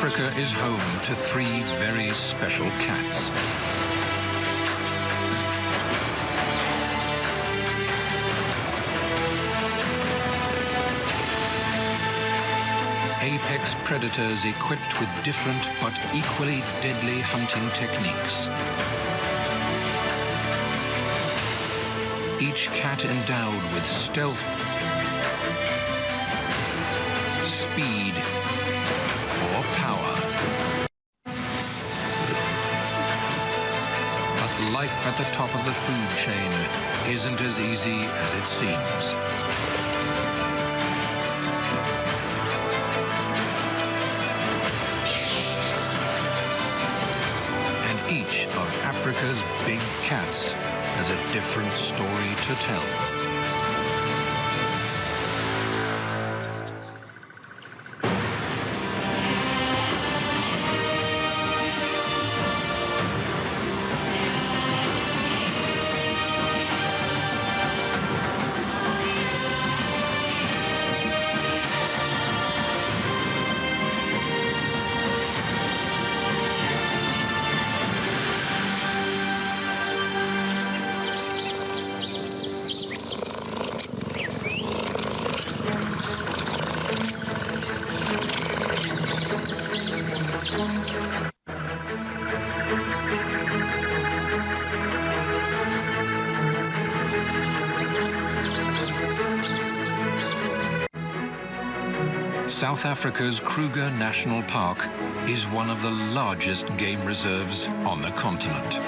Africa is home to three very special cats. Apex predators equipped with different but equally deadly hunting techniques. Each cat endowed with stealth, speed, or power. But life at the top of the food chain isn't as easy as it seems. And each of Africa's big cats has a different story to tell. South Africa's Kruger National Park is one of the largest game reserves on the continent.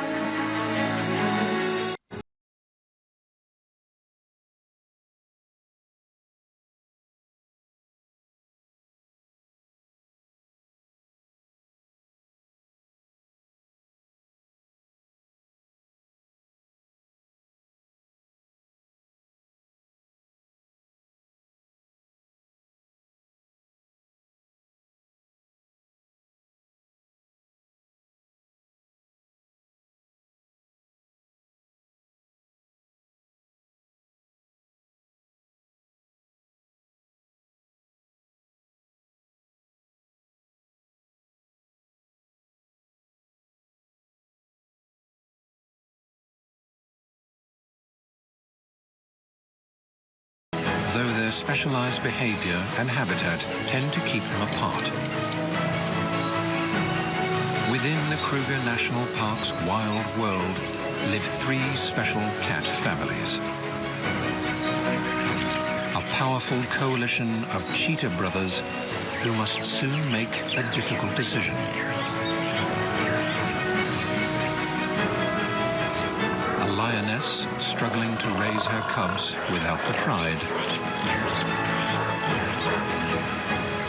Though their specialized behavior and habitat tend to keep them apart. Within the Kruger National Park's wild world live three special cat families. A powerful coalition of cheetah brothers who must soon make a difficult decision. A lioness struggling to raise her cubs without the pride.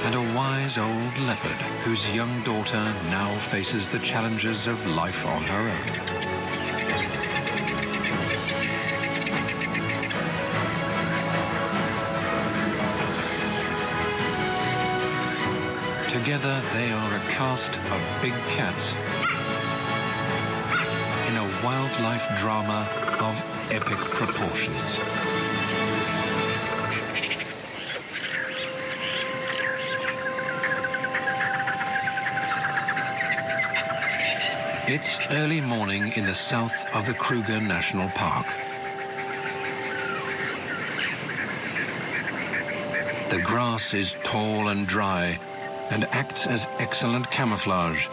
And a wise old leopard whose young daughter now faces the challenges of life on her own. Together they are a cast of big cats in a wildlife drama of epic proportions. It's early morning in the south of the Kruger National Park. The grass is tall and dry and acts as excellent camouflage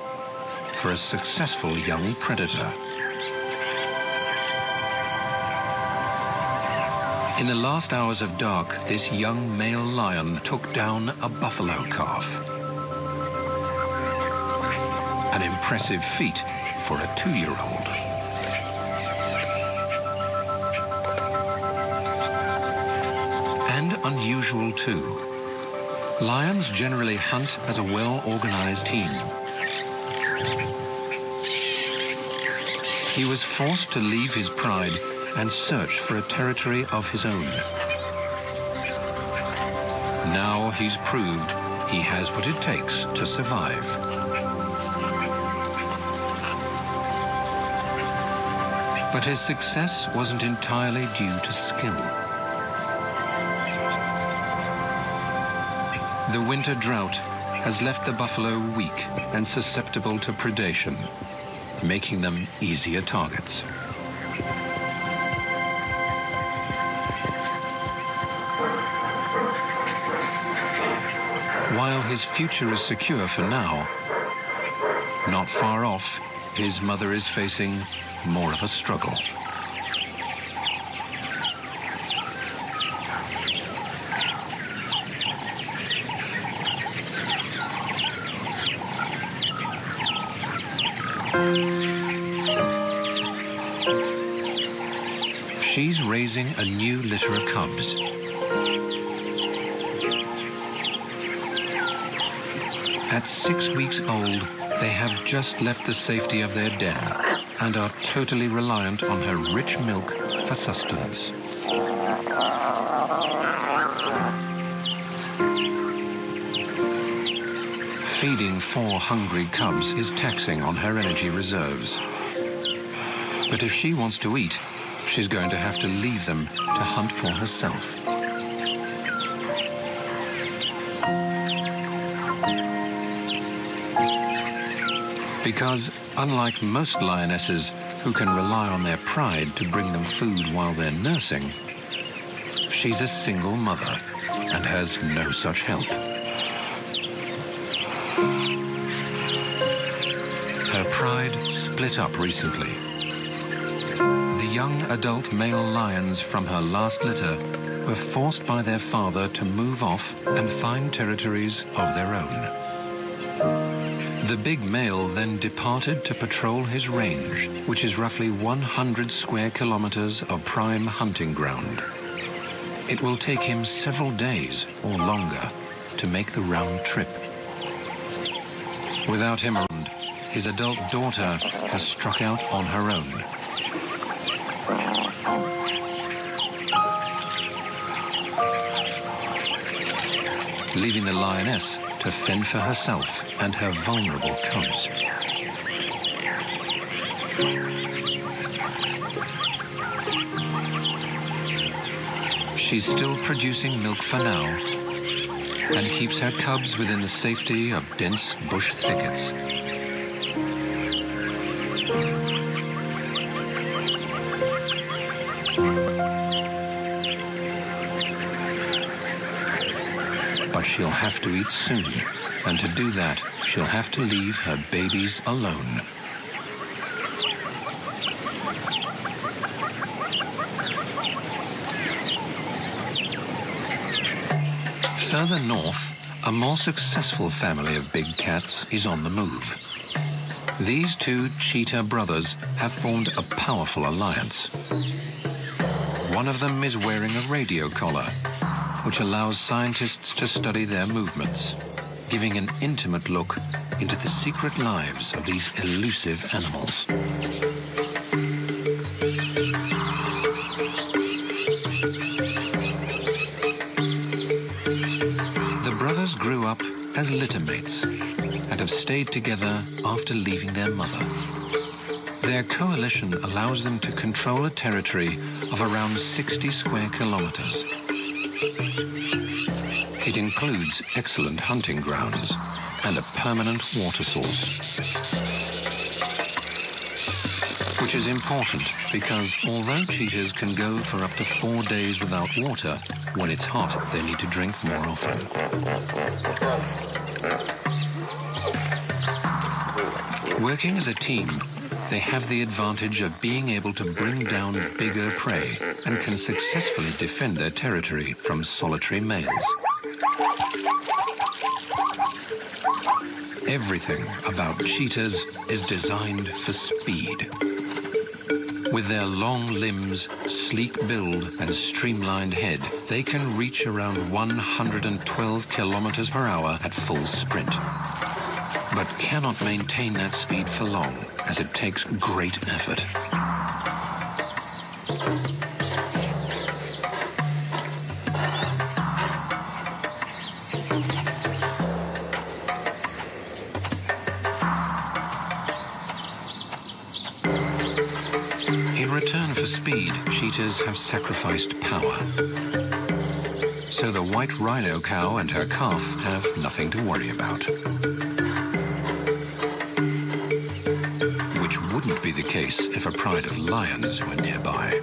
for a successful young predator. In the last hours of dark, this young male lion took down a buffalo calf. An impressive feat for a 2-year-old. And unusual too. Lions generally hunt as a well-organized team. He was forced to leave his pride and search for a territory of his own. Now he's proved he has what it takes to survive. But his success wasn't entirely due to skill. The winter drought has left the buffalo weak and susceptible to predation, making them easier targets. While his future is secure for now, not far off, his mother is facing more of a struggle. She's raising a new litter of cubs. At 6 weeks old, they have just left the safety of their den and are totally reliant on her rich milk for sustenance. Feeding 4 hungry cubs is taxing on her energy reserves. But if she wants to eat, she's going to have to leave them to hunt for herself. Because, unlike most lionesses who can rely on their pride to bring them food while they're nursing, she's a single mother and has no such help. Her pride split up recently. The young adult male lions from her last litter were forced by their father to move off and find territories of their own. The big male then departed to patrol his range, which is roughly 100 square kilometers of prime hunting ground. It will take him several days or longer to make the round trip. Without him around, his adult daughter has struck out on her own. Leaving the lioness to fend for herself and her vulnerable cubs. She's still producing milk for now and keeps her cubs within the safety of dense bush thickets. But she'll have to eat soon, and to do that, she'll have to leave her babies alone. Further north, a more successful family of big cats is on the move. These 2 cheetah brothers have formed a powerful alliance. One of them is wearing a radio collar, which allows scientists to study their movements, giving an intimate look into the secret lives of these elusive animals. The brothers grew up as littermates and have stayed together after leaving their mother. Their coalition allows them to control a territory of around 60 square kilometers. It includes excellent hunting grounds and a permanent water source, which is important because although cheetahs can go for up to 4 days without water, when it's hot, they need to drink more often. Working as a team, they have the advantage of being able to bring down bigger prey and can successfully defend their territory from solitary males. Everything about cheetahs is designed for speed. With their long limbs, sleek build, and streamlined head, they can reach around 112 kilometers per hour at full sprint, but cannot maintain that speed for long, as it takes great effort. In return for speed, cheetahs have sacrificed power. So the white rhino cow and her calf have nothing to worry about. Which wouldn't be the case if a pride of lions were nearby.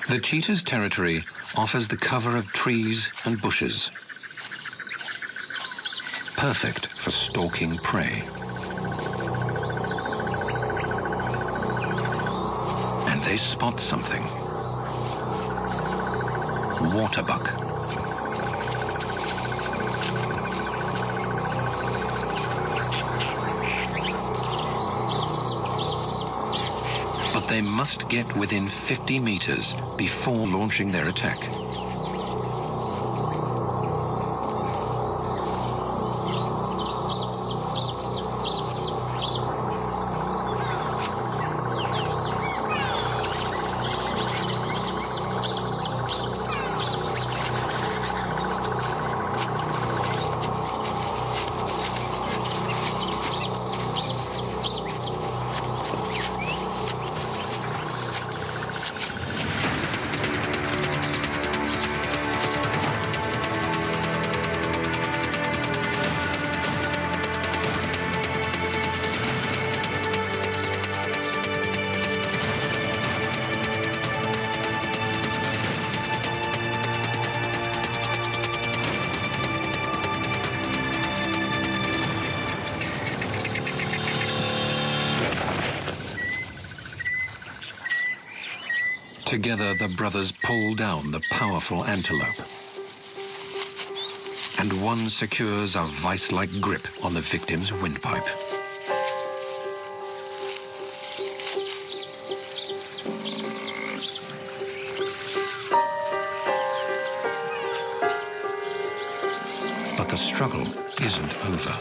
The cheetah's territory offers the cover of trees and bushes, perfect for stalking prey. And they spot something. Waterbuck. But they must get within 50 meters before launching their attack. Together, the brothers pull down the powerful antelope. And one secures a vice-like grip on the victim's windpipe. But the struggle isn't over.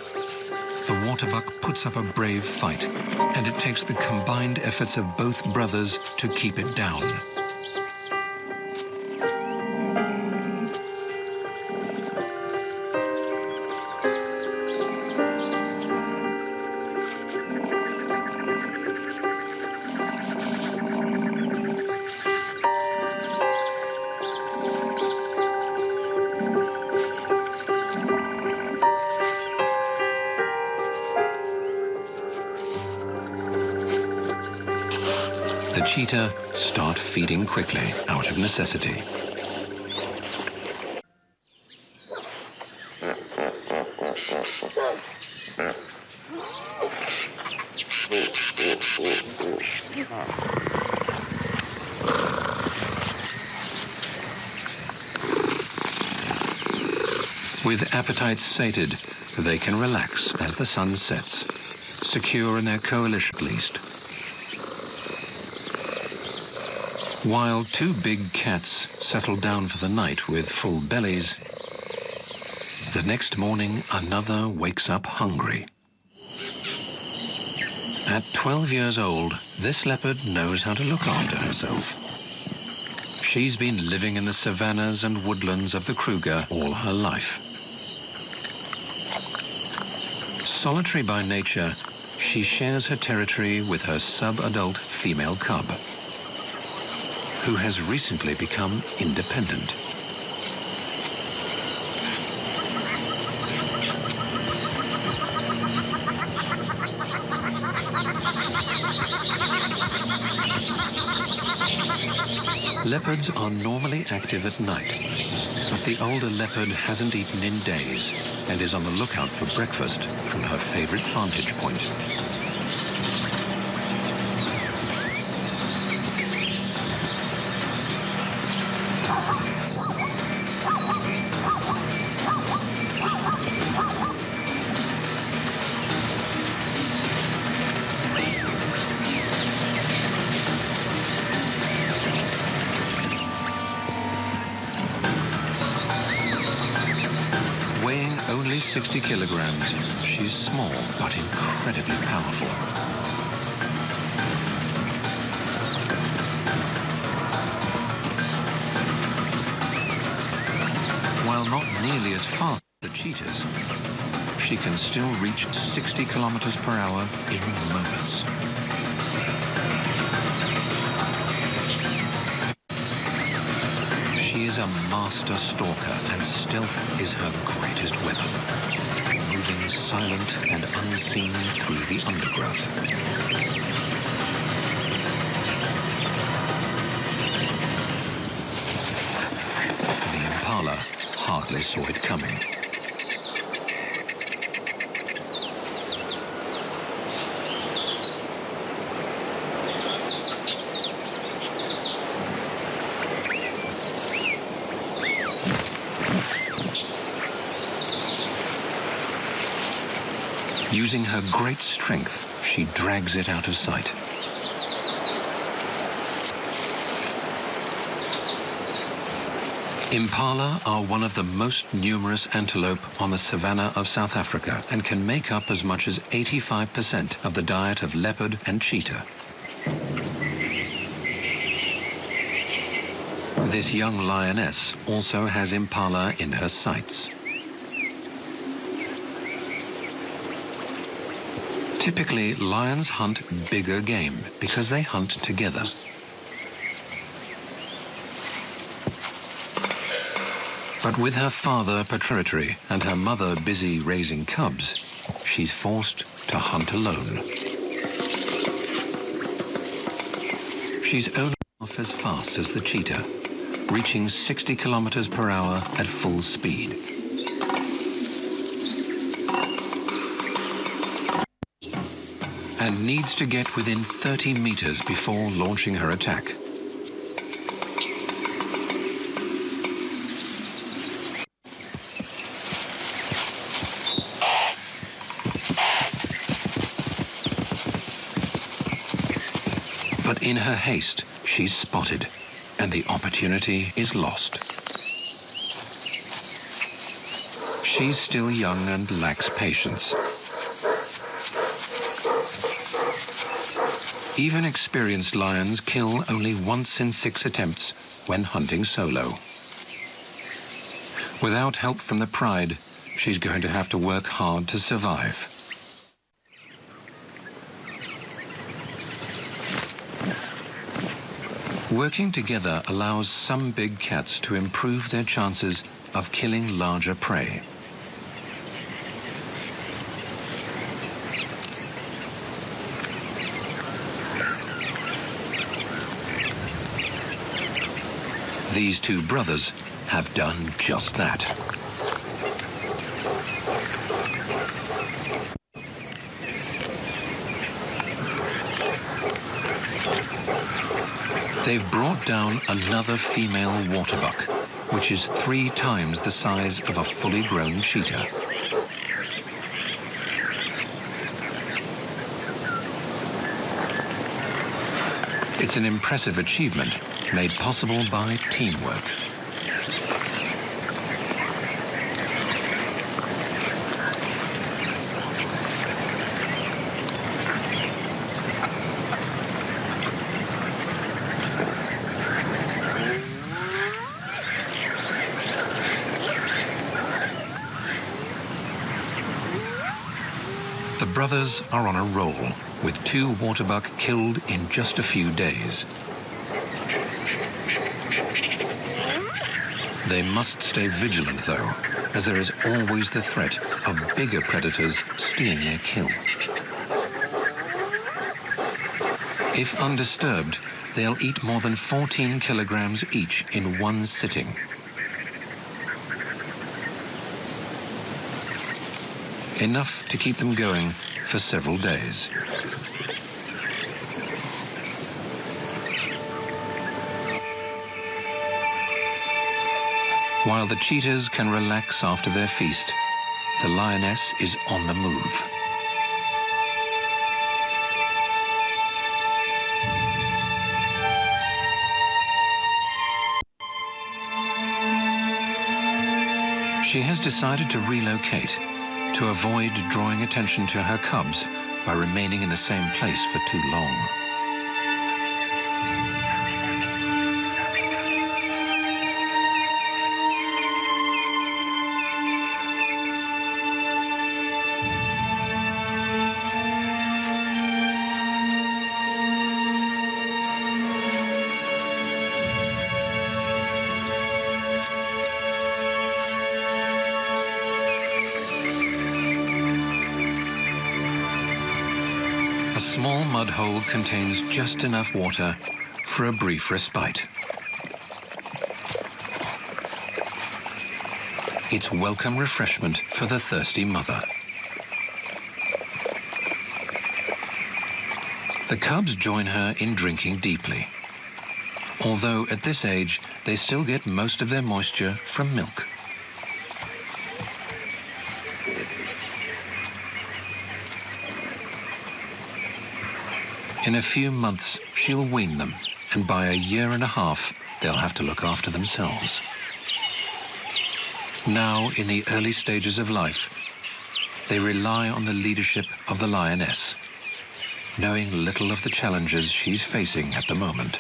The waterbuck puts up a brave fight, and it takes the combined efforts of both brothers to keep it down. The cheetah start feeding quickly out of necessity. With appetites sated, they can relax as the sun sets, secure in their coalition at least. While two big cats settle down for the night with full bellies, the next morning another wakes up hungry. At 12 years old, this leopard knows how to look after herself. She's been living in the savannas and woodlands of the Kruger all her life. Solitary by nature, she shares her territory with her sub-adult female cub, who has recently become independent. Leopards are normally active at night, but the older leopard hasn't eaten in days and is on the lookout for breakfast from her favorite vantage point. Weighing only 60 kilograms, she's small but incredibly powerful. While not nearly as fast as the cheetahs, She can still reach 60 kilometers per hour in moments. She is a master stalker, and stealth is her greatest weapon, moving silent and unseen through the undergrowth. The impala hardly saw it coming. Using her great strength, she drags it out of sight. Impala are one of the most numerous antelope on the savanna of South Africa and can make up as much as 85% of the diet of leopard and cheetah. This young lioness also has impala in her sights. Typically, lions hunt bigger game because they hunt together. But with her father patrician and her mother busy raising cubs, she's forced to hunt alone. She's only half as fast as the cheetah, reaching 60 kilometers per hour at full speed. And needs to get within 30 meters before launching her attack. But in her haste, she's spotted, and the opportunity is lost. She's still young and lacks patience. Even experienced lions kill only once in 6 attempts when hunting solo. Without help from the pride, she's going to have to work hard to survive. Working together allows some big cats to improve their chances of killing larger prey. These two brothers have done just that. They've brought down another female waterbuck, which is 3 times the size of a fully grown cheetah. It's an impressive achievement made possible by teamwork. The brothers are on a roll, with 2 waterbuck killed in just a few days. They must stay vigilant, though, as there is always the threat of bigger predators stealing their kill. If undisturbed, they'll eat more than 14 kilograms each in one sitting. Enough to keep them going for several days. While the cheetahs can relax after their feast, the lioness is on the move. She has decided to relocate to avoid drawing attention to her cubs by remaining in the same place for too long. small mud hole contains just enough water for a brief respite. It's welcome refreshment for the thirsty mother. The cubs join her in drinking deeply, although at this age they still get most of their moisture from milk. In a few months, she'll wean them, and by a year and a half, they'll have to look after themselves. Now, in the early stages of life, they rely on the leadership of the lioness, knowing little of the challenges she's facing at the moment.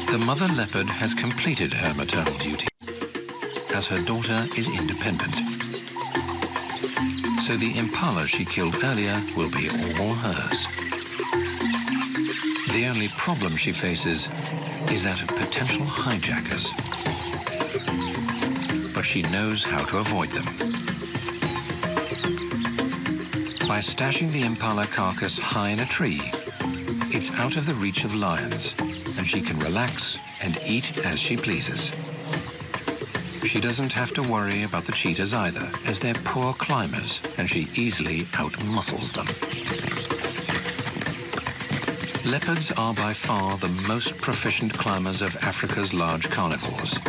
The mother leopard has completed her maternal duty, as her daughter is independent. So the impala she killed earlier will be all hers. The only problem she faces is that of potential hijackers. But she knows how to avoid them. By stashing the impala carcass high in a tree, it's out of the reach of lions, and she can relax and eat as she pleases. She doesn't have to worry about the cheetahs either, as they're poor climbers, and she easily outmuscles them. Leopards are by far the most proficient climbers of Africa's large carnivores,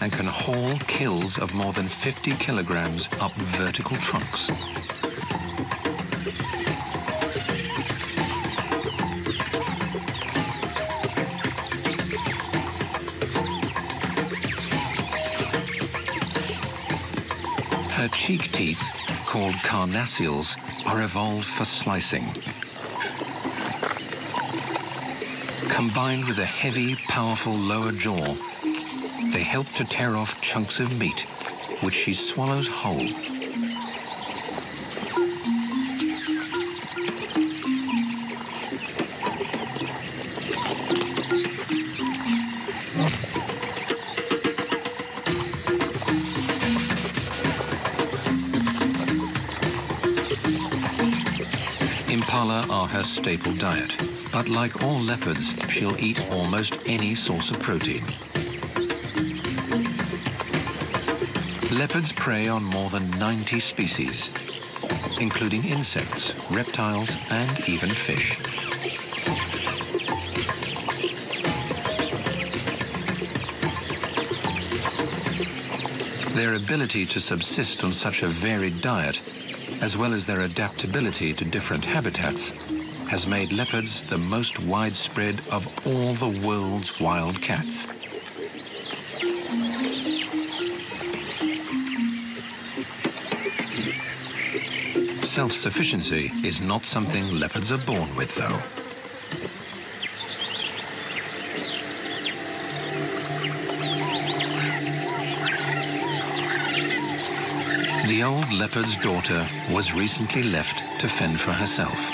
and can haul kills of more than 50 kilograms up vertical trunks. Her cheek teeth, called carnassials, are evolved for slicing. Combined with a heavy, powerful lower jaw, they help to tear off chunks of meat, which she swallows whole. Impala are her staple diet, but like all leopards, she'll eat almost any source of protein. Leopards prey on more than 90 species, including insects, reptiles, and even fish. Their ability to subsist on such a varied diet, as well as their adaptability to different habitats, has made leopards the most widespread of all the world's wild cats. Self-sufficiency is not something leopards are born with, though. The old leopard's daughter was recently left to fend for herself.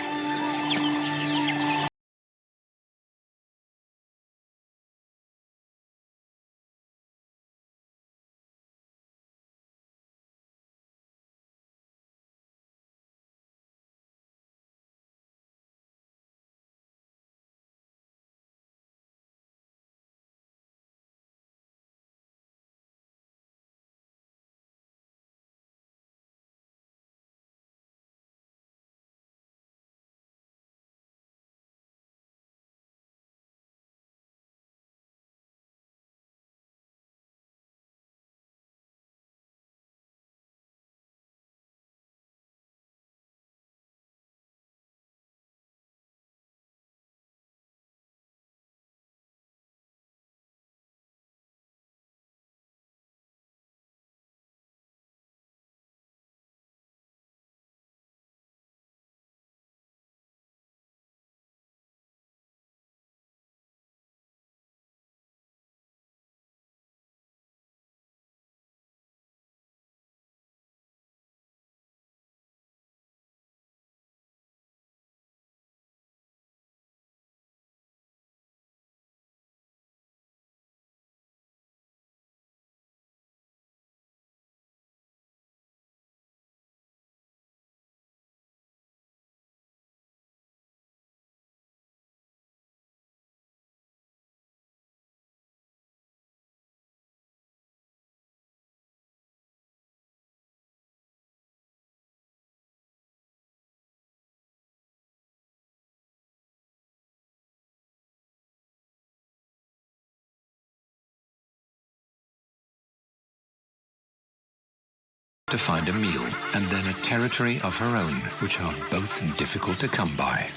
to find a meal, and then a territory of her own, which are both difficult to come by.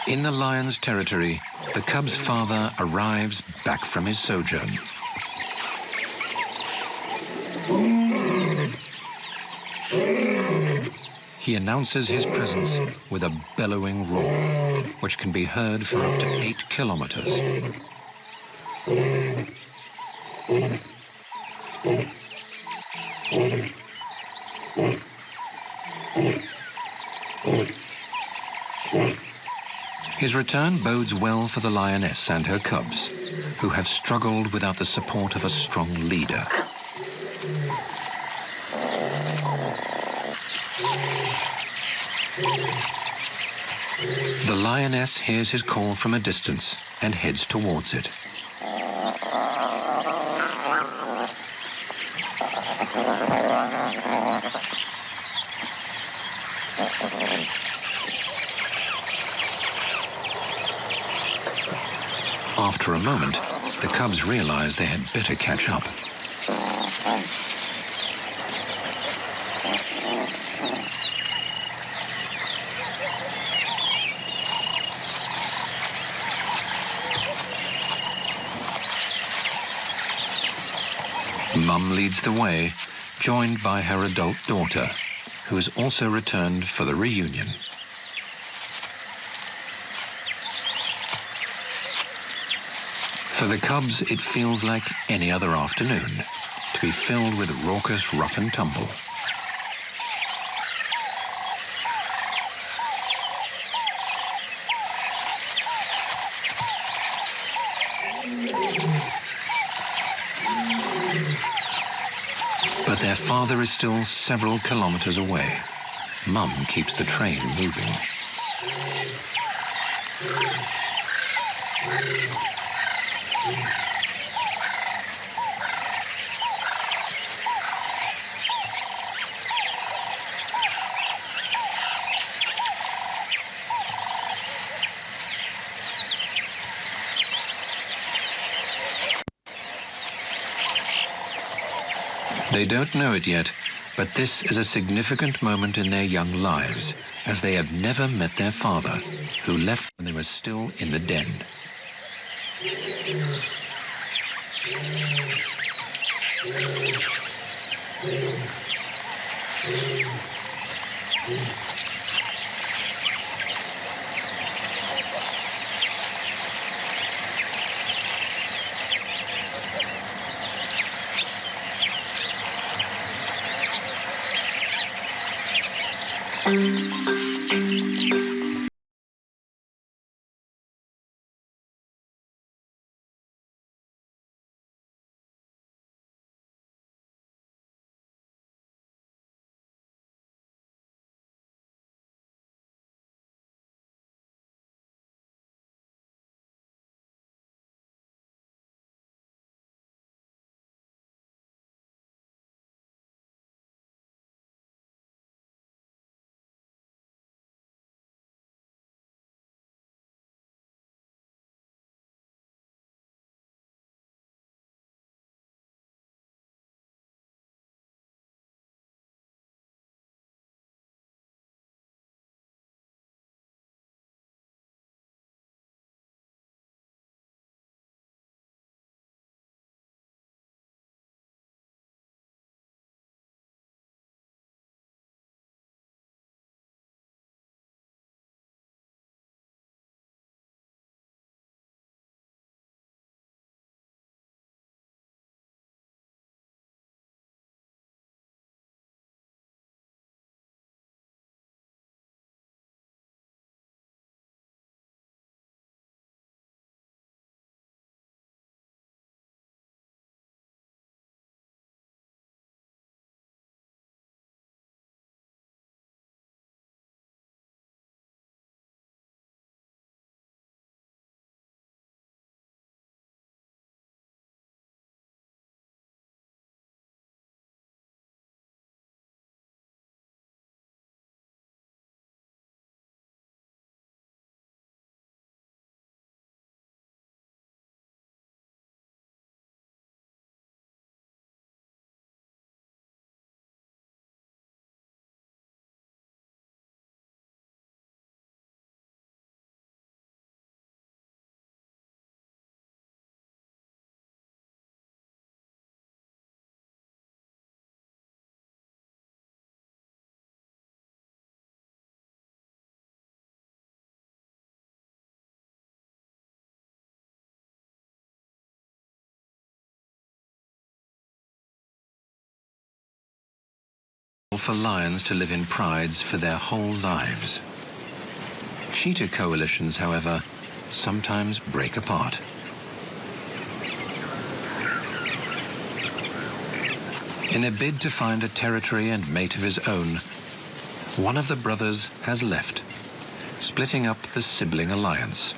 In the lion's territory, the cub's father arrives back from his sojourn. He announces his presence with a bellowing roar, which can be heard for up to 8 kilometers. His return bodes well for the lioness and her cubs, who have struggled without the support of a strong leader. The lioness hears his call from a distance and heads towards it. After a moment, the cubs realize they had better catch up. Mum leads the way, joined by her adult daughter, who has also returned for the reunion. For the cubs, it feels like any other afternoon, to be filled with raucous rough and tumble. But their father is still several kilometers away. Mum keeps the train moving. They don't know it yet, but this is a significant moment in their young lives, as they have never met their father, who left when they were still in the den. for lions to live in prides for their whole lives. Cheetah coalitions, however, sometimes break apart. In a bid to find a territory and mate of his own, one of the brothers has left, splitting up the sibling alliance.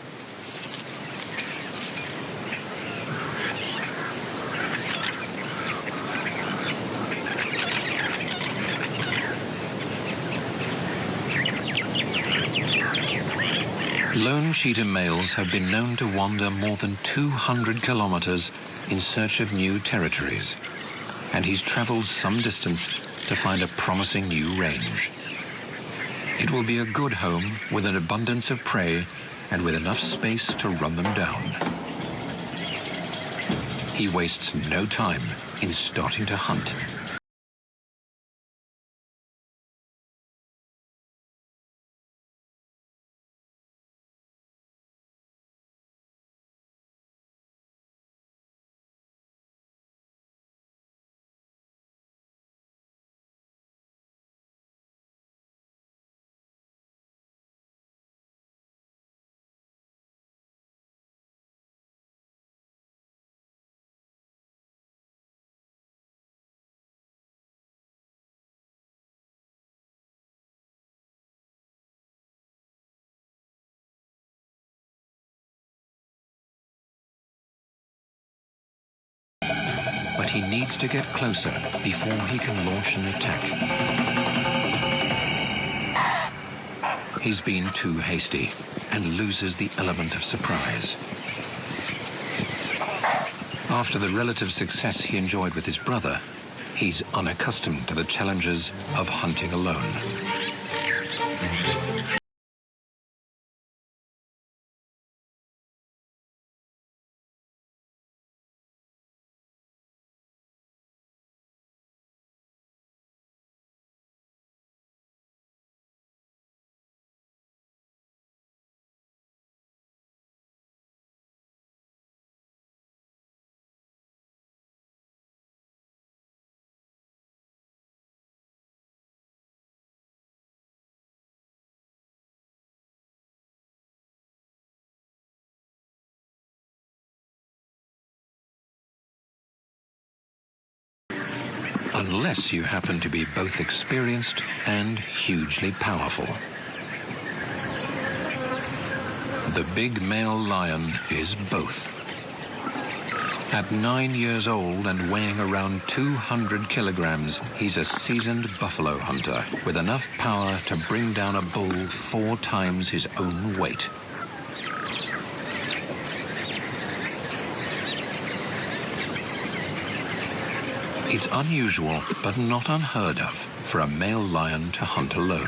Lone cheetah males have been known to wander more than 200 kilometers in search of new territories, and he's traveled some distance to find a promising new range. It will be a good home with an abundance of prey and with enough space to run them down. He wastes no time in starting to hunt. But he needs to get closer before he can launch an attack. He's been too hasty and loses the element of surprise. After the relative success he enjoyed with his brother, he's unaccustomed to the challenges of hunting alone. Unless you happen to be both experienced and hugely powerful. The big male lion is both. At 9 years old and weighing around 200 kilograms, he's a seasoned buffalo hunter with enough power to bring down a bull 4 times his own weight. It's unusual, but not unheard of, for a male lion to hunt alone.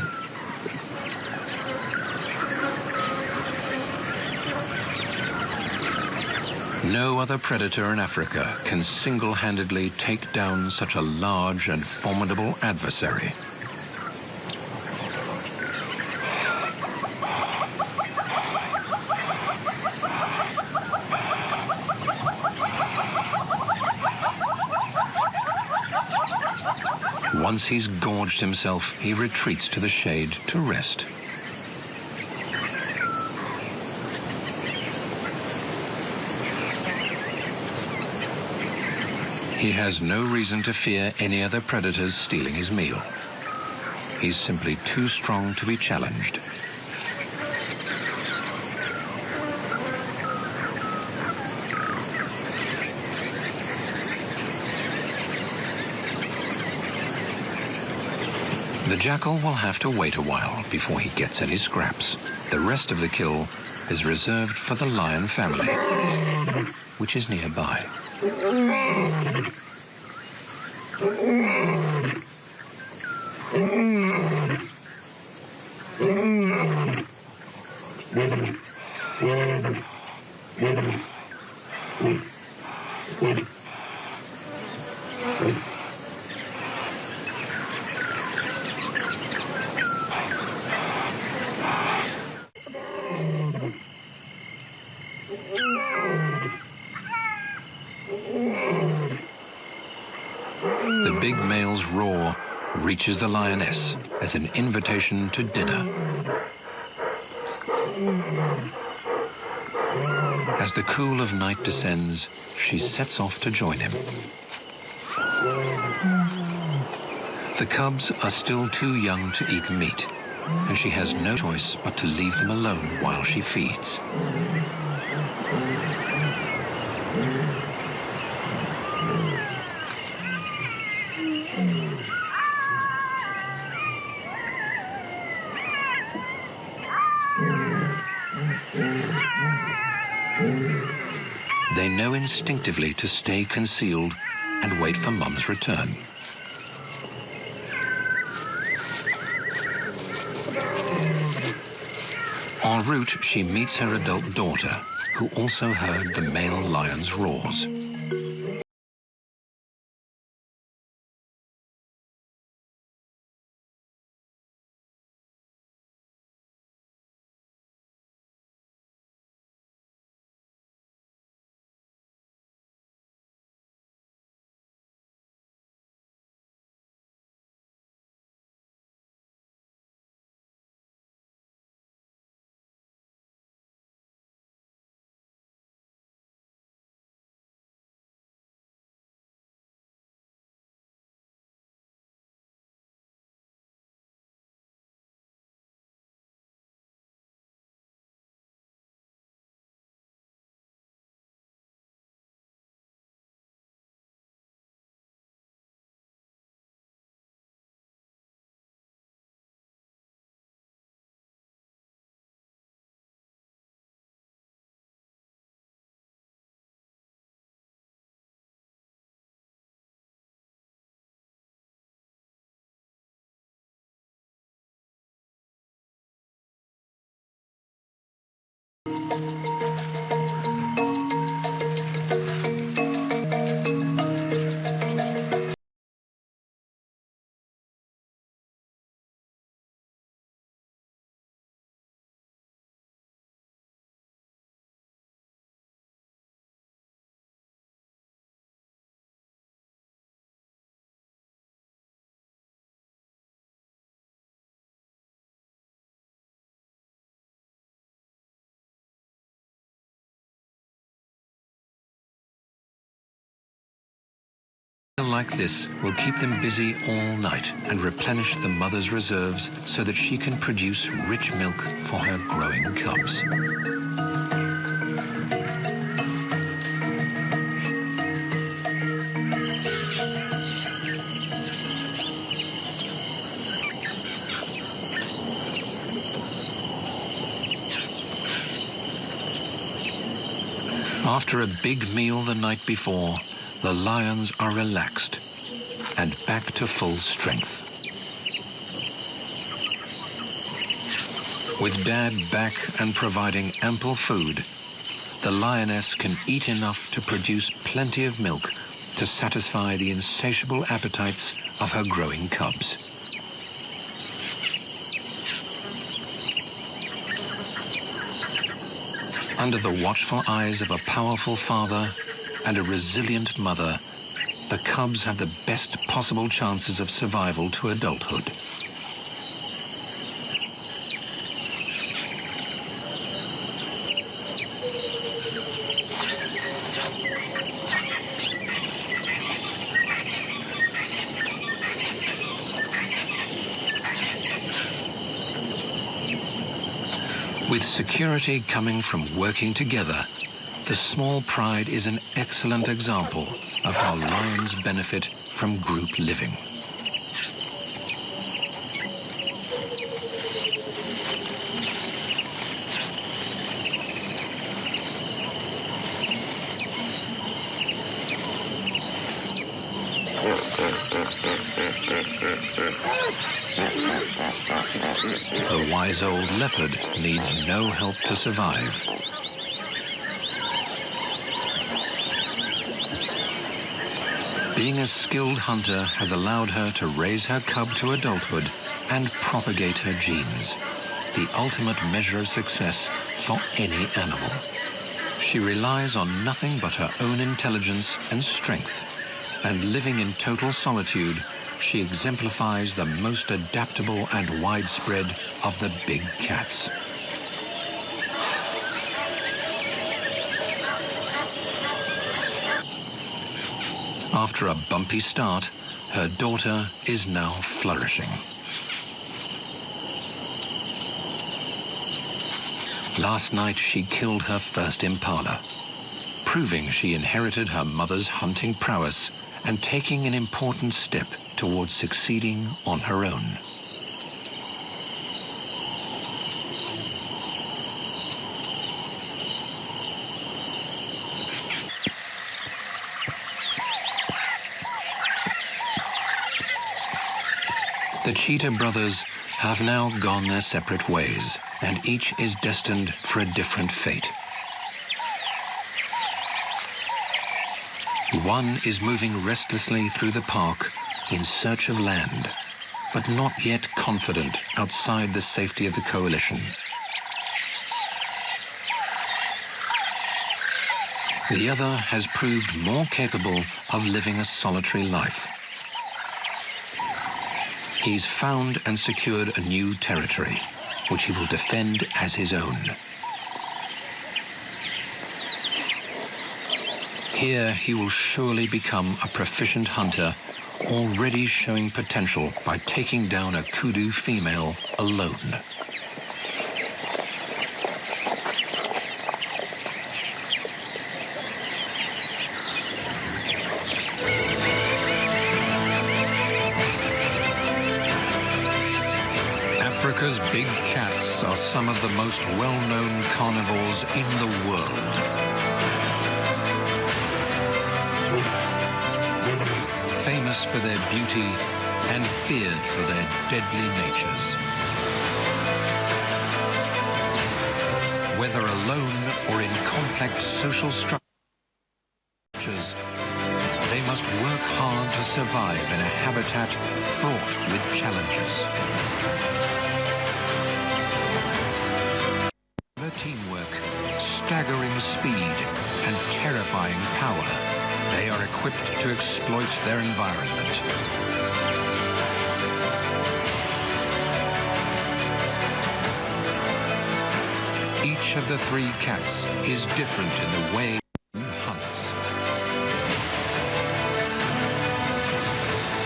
No other predator in Africa can single-handedly take down such a large and formidable adversary. Once he's gorged himself, he retreats to the shade to rest. He has no reason to fear any other predators stealing his meal. He's simply too strong to be challenged. The jackal will have to wait a while before he gets any scraps. The rest of the kill is reserved for the lion family, which is nearby. The big males roar reaches the lioness as an invitation to dinner. As the cool of night descends, she sets off to join him. The cubs are still too young to eat meat, and she has no choice but to leave them alone while she feeds. They know instinctively to stay concealed and wait for Mum's return. En route, she meets her adult daughter, who also heard the male lion's roars. Like this will keep them busy all night and replenish the mother's reserves so that she can produce rich milk for her growing cubs. After a big meal the night before, the lions are relaxed and back to full strength. With Dad back and providing ample food, the lioness can eat enough to produce plenty of milk to satisfy the insatiable appetites of her growing cubs. Under the watchful eyes of a powerful father and a resilient mother, the cubs have the best possible chances of survival to adulthood. With security coming from working together, the small pride is an excellent example of how lions benefit from group living. The wise old leopard needs no help to survive. Being a skilled hunter has allowed her to raise her cub to adulthood and propagate her genes, the ultimate measure of success for any animal. She relies on nothing but her own intelligence and strength, and living in total solitude, she exemplifies the most adaptable and widespread of the big cats. After a bumpy start, her daughter is now flourishing. Last night she killed her first impala, proving she inherited her mother's hunting prowess and taking an important step towards succeeding on her own. The cheetah brothers have now gone their separate ways, and each is destined for a different fate. One is moving restlessly through the park in search of land, but not yet confident outside the safety of the coalition. The other has proved more capable of living a solitary life. He's found and secured a new territory, which he will defend as his own. Here he will surely become a proficient hunter, already showing potential by taking down a kudu female alone. Africa's big cats are some of the most well-known carnivores in the world. Famous for their beauty and feared for their deadly natures. Whether alone or in complex social structures, they must work hard to survive in a habitat fraught with challenges. Teamwork, staggering speed, and terrifying power, they are equipped to exploit their environment. Each of the three cats is different in the way it hunts.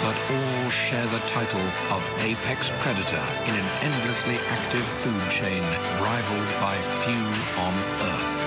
But all share the title of apex predator in an endlessly active food chain rivaled by few on Earth.